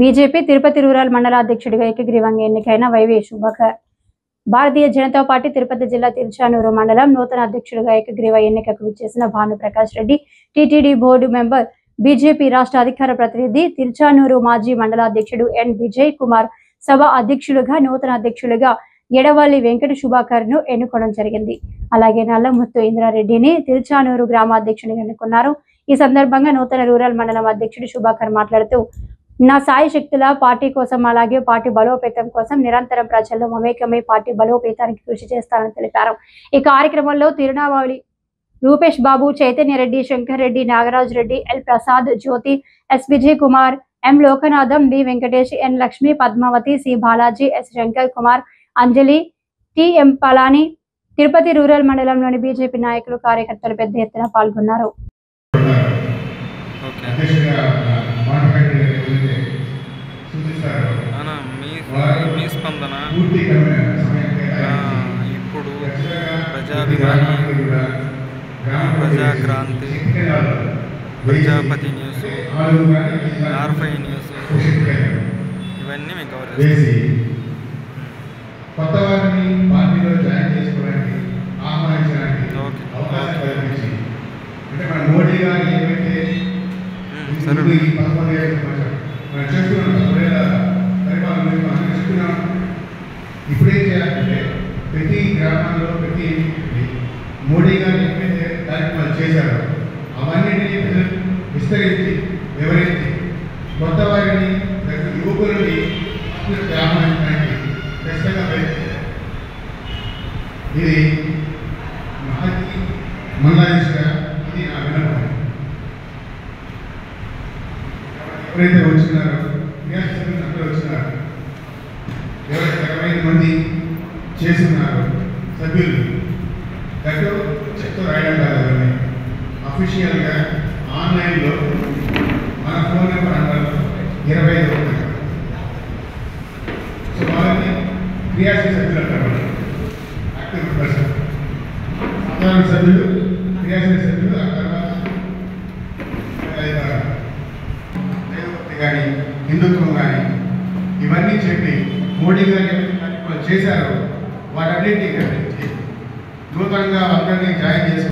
BJP Tirupati rural మండల అధ్యక్షుడిగా ఏకగ్రీవంగా ఎన్నికైన వైవి శుభకర్ భారతీయ జనతా పార్టీ తిరుపతి జిల్లా తిరుచానూరు మండలం నూతన అధ్యక్షుడిగా ఏకగ్రీవ ఎన్నికకు విచ్చేసిన Bhanuprakash Reddy TTD board member BJP రాష్ట్ర అధికార ప్రతినిధి తిరుచానూరు మాజీ మండల అధ్యక్షుడు ఎన్ విజయ్ కుమార్ సభ అధ్యక్షులుగా నూతన అధ్యక్షులుగా ఎడవల్లి వెంకట శుభాకర్ ను ఎన్నుకోవడం జరిగింది. అలాగే నల్లముత్తు ఇంద్రారెడ్డిని తిరుచానూరు గ్రామాధ్యక్షునిగా ఎన్నుకున్నారు. ఈ సందర్భంగా నూతన రూరల్ మండలం అధ్యక్షుడు శుభాకర్ మాట్లాడుతూ నా సాయి శక్తుల పార్టీ కోసం అలాగే పార్టీ బలోపేతం కోసం నిరంతరం ప్రజల్లో మమేకమై పార్టీ బలోపేతానికి కృషి చేస్తానని తెలిపారు. ఈ కార్యక్రమంలో తిరునావాళి రూపేష్ బాబు, చైతన్య రెడ్డి, శంకర్ రెడ్డి, నాగరాజ్ రెడ్డి, ఎల్ ప్రసాద్, జ్యోతి, ఎస్ విజయ్ కుమార్, ఎం లోకనాథం, బి వెంకటేష్, ఎన్ లక్ష్మి, పద్మావతి, సి బాలాజీ, ఎస్ శంకర్ కుమార్, అంజలి, టిఎం పలాని, తిరుపతి రూరల్ మండలంలోని బీజేపీ నాయకులు కార్యకర్తలు పెద్ద ఎత్తున పాల్గొన్నారు. ఇప్పుడు ప్రజాభిమాని, Prajakranti, Prajapati news, R5 news ఇవన్నీ మేము కవర్ చేస్తాం. కొత్త వారిని పార్టీలో జాయిన్ చేసుకోవడానికి ఆహ్వానించడానికి అవకాశం కల్పించి అంటే మన మోడీ గారు ఏమైతే ఈ 11 ఏళ్ళ మనం చేస్తున్నాం 10 ఏళ్ళ పరిపాలన మనం చేస్తున్నాం. ఇప్పుడేం చేయాలంటే ప్రతి గ్రామాల్లో ప్రతి మోడీ గారు ఏమైతే కార్యక్రమాలు చేశారో అవన్నిటినీ ప్రజలు విస్తరించి వివరించి కొత్త వారిని యువకులని ఆహ్వానించడానికి ఖచ్చితంగా ఇది మహతి మండలాధీశుగా ఇది నా విన్నపం. ఎవరైతే వచ్చినారో అందరూ వచ్చినారు, ఎవరైతే 25 మంది చేస్తున్నారు సభ్యులు దట్టు చెక్తో రాయడం కాదు, అవన్నీ అఫీషియల్గా ఆన్లైన్లో మన ఫోన్ నెంబర్ అంటారు 25 ఉంటాయి. సో వాళ్ళని క్రియాశీల సభ్యులు అంటారు, యాక్టివ్ పర్సన్. సాధారణ సభ్యులు, క్రియాశీల సభ్యులు, ఆ తర్వాత దైవభక్తి కానీ హిందుత్వం కానీ ఇవన్నీ చెప్పి మోడీ గారు ఏమైతే కార్యక్రమాలు చేశారో వాటన్నింటినీ గ్రహించి నూతనంగా అందరినీ జాయిన్ చేసి